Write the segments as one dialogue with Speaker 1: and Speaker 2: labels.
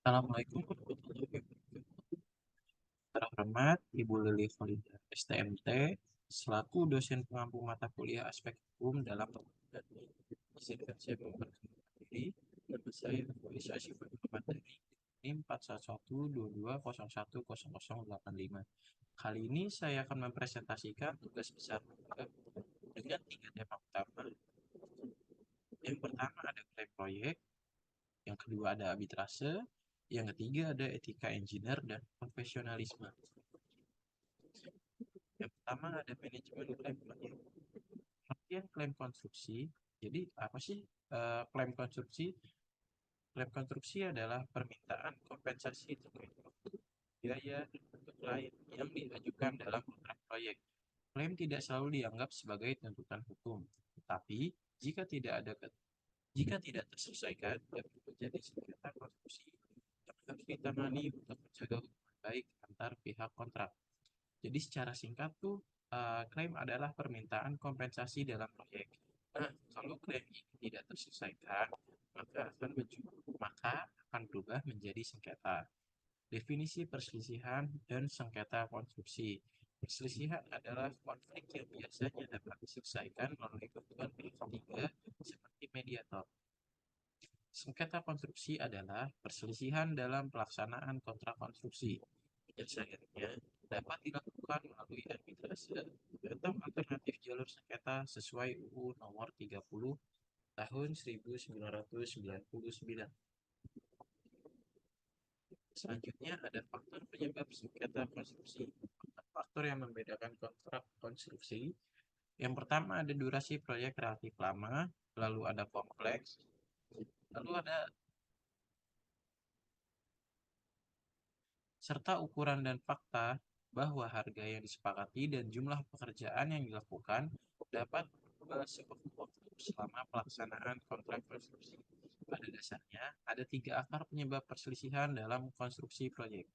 Speaker 1: Assalamualaikum warahmatullahi wabarakatuh. Terhormat Ibu Lili Khalida, STMT, selaku dosen pengampu mata kuliah aspek hukum dalam dan izinkan saya memperkenalkan diri. Nama saya Faisal Syifa Muhammad dari NIM 41122010085. Kali ini saya akan mempresentasikan tugas besar dengan 3 tema utama. Yang pertama ada klaim proyek, yang kedua ada arbitrase, yang ketiga ada etika engineer dan profesionalisme. Yang pertama ada manajemen klaim proyek. Pengertian klaim konstruksi. Jadi apa sih klaim konstruksi? Klaim konstruksi adalah permintaan kompensasi terkait waktu, biaya, dan bentuk lain yang diajukan dalam kontrak proyek. Klaim tidak selalu dianggap sebagai tuntutan hukum, tetapi jika tidak terselesaikan dapat menjadi sengketa konstruksi yang harus ditangani untuk menjaga hubungan baik antar pihak kontrak. Jadi secara singkat tuh klaim adalah permintaan kompensasi dalam proyek. Nah, kalau klaim ini tidak terselesaikan, maka akan berubah menjadi sengketa. Definisi perselisihan dan sengketa konstruksi. Perselisihan adalah konflik yang biasanya dapat diselesaikan melalui bantuan pihak ketiga seperti mediator. Sengketa konstruksi adalah perselisihan dalam pelaksanaan kontrak konstruksi. Penyelesaiannya dapat dilakukan melalui arbitrase atau alternatif jalur sengketa sesuai UU Nomor 30 Tahun 1999. Selanjutnya ada faktor penyebab sengketa konstruksi. Faktor yang membedakan kontrak konstruksi. Yang pertama ada durasi proyek relatif lama, lalu ada kompleks, lalu ada serta ukuran dan fakta bahwa harga yang disepakati dan jumlah pekerjaan yang dilakukan dapat berubah sewaktu selama pelaksanaan kontrak konstruksi. Pada dasarnya, ada 3 akar penyebab perselisihan dalam konstruksi proyek.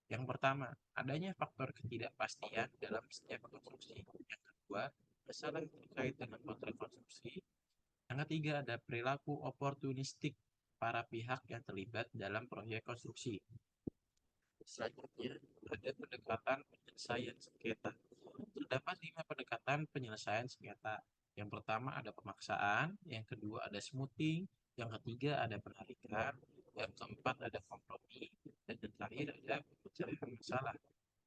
Speaker 1: Yang pertama, adanya faktor ketidakpastian dalam setiap konstruksi. Yang kedua, masalah terkait dengan kontrak konstruksi. Yang ketiga, ada perilaku oportunistik para pihak yang terlibat dalam proyek konstruksi. Selanjutnya, ada pendekatan penyelesaian sengketa. Terdapat 5 pendekatan penyelesaian sengketa. Yang pertama ada pemaksaan, yang kedua ada smoothing, yang ketiga ada penarikan, yang keempat ada kompromi, dan yang terakhir ada pemecahan masalah.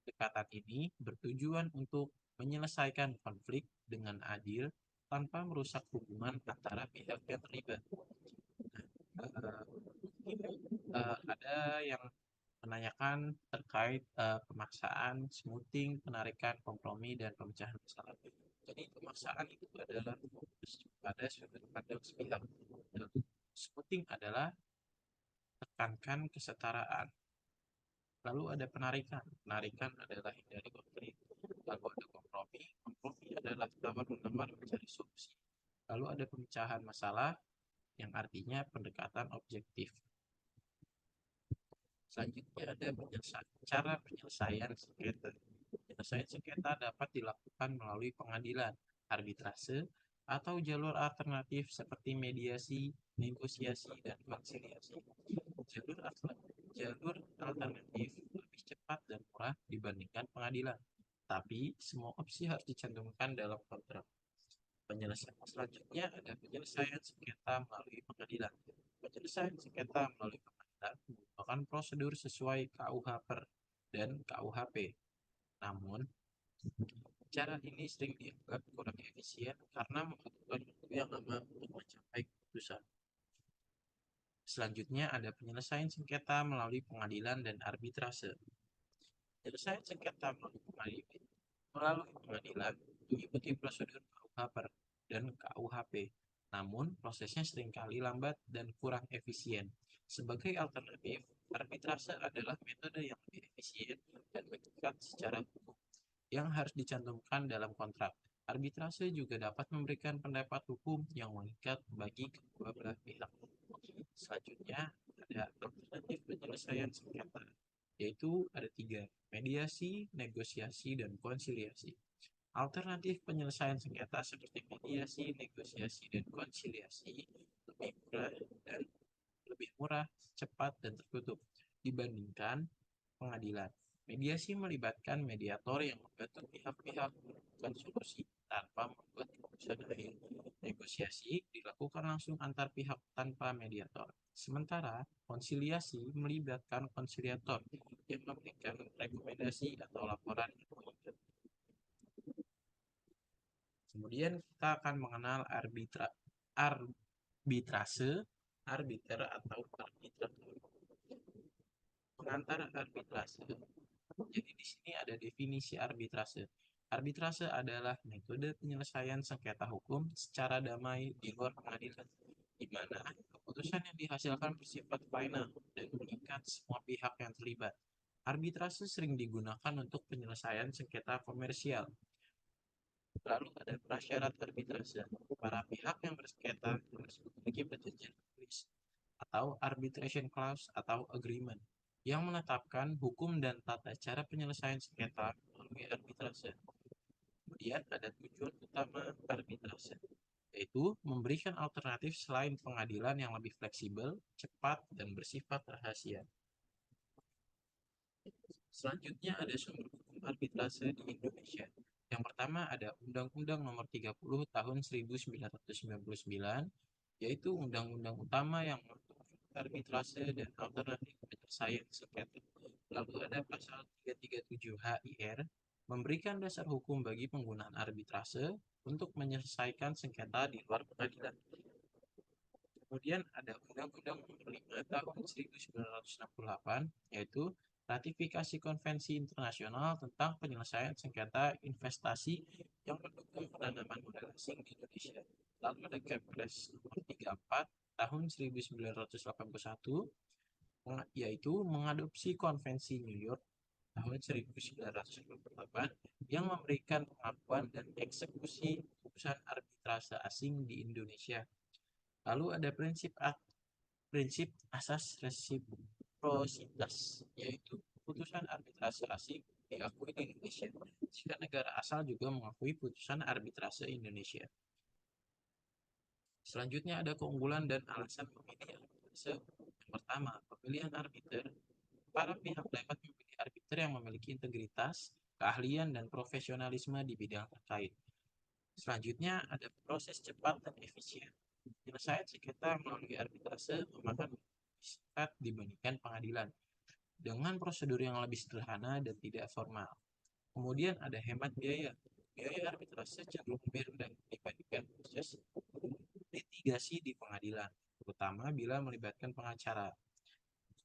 Speaker 1: Pendekatan ini bertujuan untuk menyelesaikan konflik dengan adil tanpa merusak hubungan antara pihak yang terlibat. Nah, ada yang menanyakan terkait pemaksaan, smoothing, penarikan, kompromi, dan pemecahan masalah. Jadi pemaksaan itu adalah fokus pada sudut pandang sepihak. Smoothing adalah tekankan kesetaraan. Lalu ada penarikan. Penarikan adalah hindari konflik. Lalu ada kompromi. Kompromi adalah tawar-menawar mencari solusi. Lalu ada pemecahan masalah yang artinya pendekatan objektif. Selanjutnya ada cara penyelesaian sengketa. Penyelesaian sengketa dapat dilakukan melalui pengadilan, arbitrase, atau jalur alternatif seperti mediasi, negosiasi, dan konsiliasi. Jalur alternatif lebih cepat dan murah dibandingkan pengadilan, tapi semua opsi harus dicantumkan dalam kontrak. Penyelesaian selanjutnya ada penyelesaian sengketa melalui pengadilan. Penyelesaian sengketa melalui pengadilan merupakan prosedur sesuai KUH PER dan KUHP. Namun, cara ini sering dianggap kurang efisien karena membutuhkan waktu yang lama untuk mencapai keputusan. Selanjutnya ada penyelesaian sengketa melalui pengadilan dan arbitrase. Penyelesaian sengketa melalui pengadilan mengikuti prosedur KUH PER dan KUHP. Namun, prosesnya seringkali lambat dan kurang efisien. Sebagai alternatif, arbitrase adalah metode yang lebih efisien dan mengikat secara hukum yang harus dicantumkan dalam kontrak. Arbitrase juga dapat memberikan pendapat hukum yang mengikat bagi kedua belah pihak. Selanjutnya, ada alternatif penyelesaian sengketa, yaitu ada 3, mediasi, negosiasi, dan konsiliasi. Alternatif penyelesaian sengketa seperti mediasi, negosiasi, dan konsiliasi lebih murah dan lebih murah cepat, dan tertutup dibandingkan pengadilan. Mediasi melibatkan mediator yang membantu pihak-pihak menemukan solusi tanpa membuat keputusan akhir. Negosiasi dilakukan langsung antar pihak tanpa mediator. Sementara konsiliasi melibatkan konsiliator yang memberikan rekomendasi atau laporan yang mengikat. Kemudian kita akan mengenal arbitrase, arbiter atau arbitrator. Pengantar arbitrase. Jadi di sini ada definisi arbitrase. Arbitrase adalah metode penyelesaian sengketa hukum secara damai di luar pengadilan, di mana keputusan yang dihasilkan bersifat final dan mengikat semua pihak yang terlibat. Arbitrase sering digunakan untuk penyelesaian sengketa komersial. Lalu ada prasyarat arbitrase. Para pihak yang bersengketa harus memiliki perjanjian tulis atau arbitration clause atau agreement yang menetapkan hukum dan tata cara penyelesaian sengketa melalui arbitrase. Kemudian ada tujuan utama arbitrase, yaitu memberikan alternatif selain pengadilan yang lebih fleksibel, cepat, dan bersifat rahasia. Selanjutnya ada sumber hukum arbitrase di Indonesia. Yang pertama ada Undang-Undang Nomor 30 Tahun 1999, yaitu undang-undang utama yang mengatur arbitrase dan alternatif penyelesaian sengketa. Lalu ada pasal 337 HIR, memberikan dasar hukum bagi penggunaan arbitrase untuk menyelesaikan sengketa di luar pengadilan. Kemudian ada Undang-Undang Nomor 5 Tahun 1968, yaitu ratifikasi konvensi internasional tentang penyelesaian sengketa investasi yang mendukung penanaman modal asing di Indonesia. Lalu ada Kepres Nomor 34 Tahun 1981, yaitu mengadopsi konvensi New York tahun 1988 yang memberikan pengakuan dan eksekusi putusan arbitrase asing di Indonesia. Lalu ada prinsip asas resiprositas, yaitu putusan arbitrase asing diakui di Indonesia jika negara asal juga mengakui putusan arbitrase Indonesia. Selanjutnya ada keunggulan dan alasan memilih arbitrase. Yang pertama, pemilihan arbiter. Para pihak dapat memilih arbiter yang memiliki integritas, keahlian, dan profesionalisme di bidang terkait. Selanjutnya ada proses cepat dan efisien. Penyelesaian sengketa melalui arbitrase memakan singkat dibandingkan pengadilan, dengan prosedur yang lebih sederhana dan tidak formal. Kemudian ada hemat biaya. Biaya arbitrase cenderung lebih rendah dibandingkan proses litigasi di pengadilan, terutama bila melibatkan pengacara.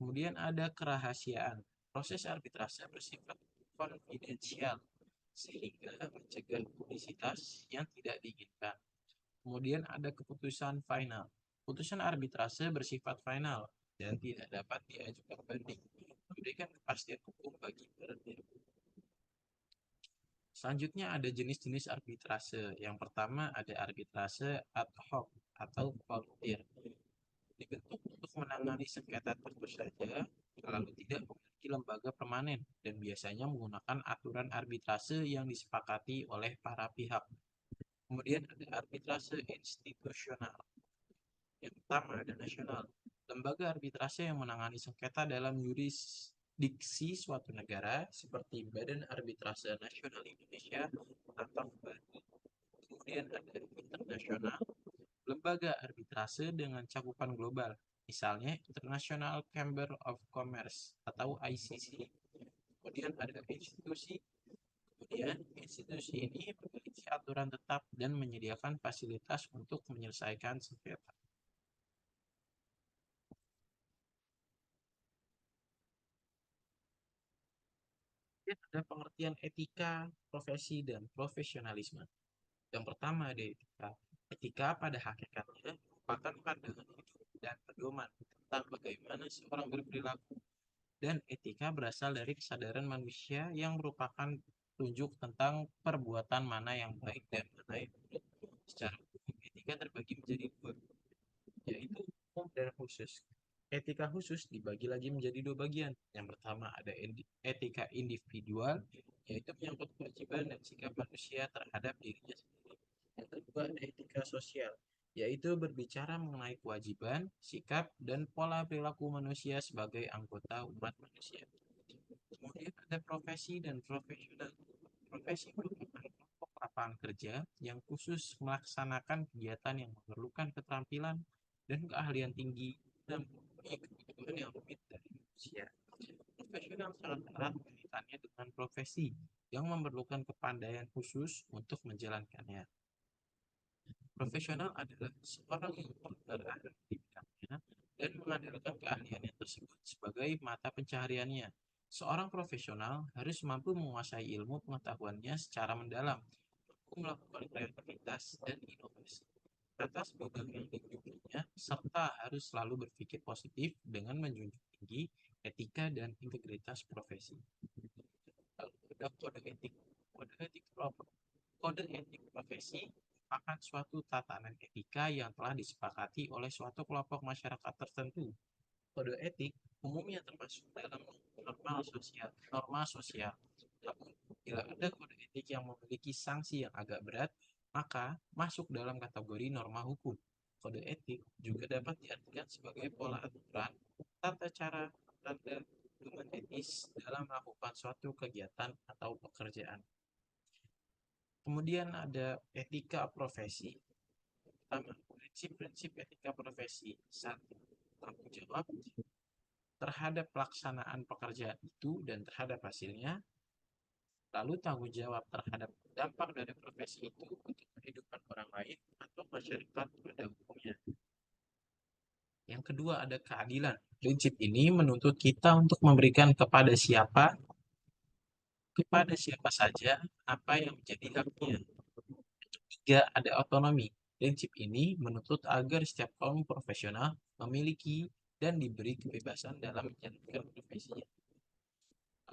Speaker 1: Kemudian ada kerahasiaan. Proses arbitrase bersifat konfidensial, sehingga mencegah publisitas yang tidak diinginkan. Kemudian ada keputusan final. Putusan arbitrase bersifat final dan tidak dapat diajukan banding, memberikan kepastian hukum bagi para pihak. Selanjutnya ada jenis-jenis arbitrase. Yang pertama ada arbitrase ad hoc atau volunteer. Dibentuk untuk menangani sengketa tertentu saja, lalu tidak memiliki lembaga permanen dan biasanya menggunakan aturan arbitrase yang disepakati oleh para pihak. Kemudian ada arbitrase institusional. Yang pertama ada nasional. Lembaga arbitrase yang menangani sengketa dalam yurisdiksi suatu negara seperti Badan Arbitrase Nasional Indonesia atau BANI. Kemudian ada internasional. Lembaga arbitrase dengan cakupan global, misalnya International Chamber of Commerce atau ICC. Kemudian ada institusi. Kemudian institusi ini memiliki aturan tetap dan menyediakan fasilitas untuk menyelesaikan sengketa. Kemudian ada pengertian etika, profesi, dan profesionalisme. Yang pertama ada etika. Etika pada hakikatnya merupakan pandangan hidup dan pedoman tentang bagaimana seorang berperilaku. Dan etika berasal dari kesadaran manusia yang merupakan tunjuk tentang perbuatan mana yang baik dan mana yang buruk. Secara umum, etika terbagi menjadi dua, yaitu umum dan khusus. Etika khusus dibagi lagi menjadi dua bagian. Yang pertama ada etika individual, yaitu menyangkut kewajiban dan sikap manusia terhadap dirinya sendiri. Yang kedua ada etika sosial, yaitu berbicara mengenai kewajiban, sikap, dan pola perilaku manusia sebagai anggota umat manusia. Kemudian ada profesi dan profesional. Profesi merupakan kelompok lapangan kerja yang khusus melaksanakan kegiatan yang memerlukan keterampilan dan keahlian tinggi dan memenuhi kebutuhan yang rumit dari manusia. Profesional sangat erat kaitannya dengan profesi yang memerlukan kepandaian khusus untuk menjalankannya. Profesional adalah seorang yang berahli di bidangnya dan mengandalkan keahliannya tersebut sebagai mata pencahariannya. Seorang profesional harus mampu menguasai ilmu pengetahuannya secara mendalam, mampu melakukan kreativitas dan inovasi atas bidang yang digelukinya, serta harus selalu berpikir positif dengan menjunjung tinggi etika dan integritas profesi. Lalu ada kode etik. Kode etik Kode etik profesi merupakan suatu tatanan etika yang telah disepakati oleh suatu kelompok masyarakat tertentu. Kode etik umumnya termasuk dalam norma sosial. Namun, bila ada kode etik yang memiliki sanksi yang agak berat, maka masuk dalam kategori norma hukum. Kode etik juga dapat diartikan sebagai pola aturan, tata cara, tanda pedoman etis dalam melakukan suatu kegiatan atau pekerjaan. Kemudian ada etika profesi. Pertama, prinsip-prinsip etika profesi. Satu, tanggung jawab terhadap pelaksanaan pekerjaan itu dan terhadap hasilnya. Lalu tanggung jawab terhadap dampak dari profesi itu untuk kehidupan orang lain atau masyarakat pada umumnya. Yang kedua ada keadilan. Prinsip ini menuntut kita untuk memberikan kepada siapa saja apa yang menjadi haknya. Ketiga, ada otonomi. Prinsip ini menuntut agar setiap kaum profesional memiliki dan diberi kebebasan dalam menjalankan profesinya.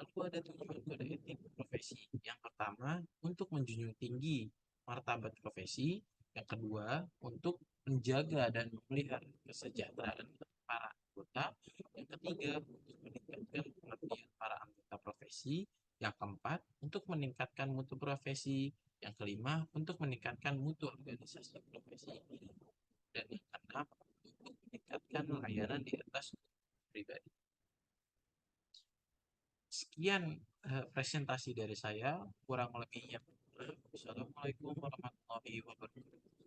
Speaker 1: Lalu ada tujuan kode etik profesi. Yang pertama, untuk menjunjung tinggi martabat profesi. Yang kedua, untuk menjaga dan memelihara kesejahteraan para anggota. Yang ketiga, untuk meningkatkan pengabdian para anggota profesi. Yang keempat, untuk meningkatkan mutu profesi. Yang kelima, untuk meningkatkan mutu organisasi profesi. Dan yang keenam, untuk meningkatkan layanan di atas pribadi. Sekian presentasi dari saya, kurang lebihnya. Assalamualaikum warahmatullahi wabarakatuh.